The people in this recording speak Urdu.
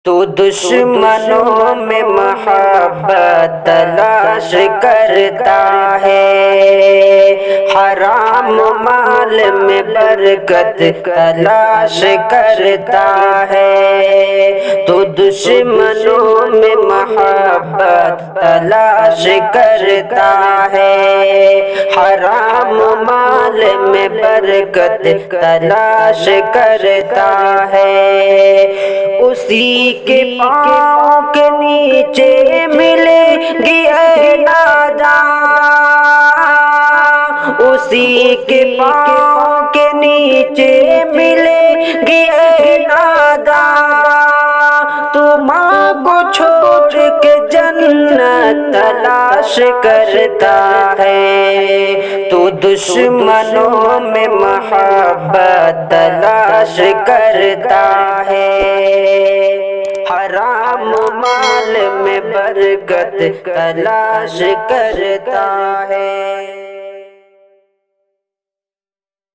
تو دشمنوں میں محبت تلاش کرتا ہے، حرام مال میں برکت تلاش کرتا ہے، تو دشمنوں میں محبت تلاش کرتا ہے، حرام مال میں برکت تلاش کرتا ہے، اسی کے پاؤں کے نیچے ملے گی اے ناداں، اسی کے پاؤں کے نیچے ملے گی اے ناداں، تو ماں کو چھوڑ کے جنت تلاش کرتا ہے، تو دشمنوں میں محبت تلاش کرتا ہے، حرام مال میں برکت تلاش کرتا ہے۔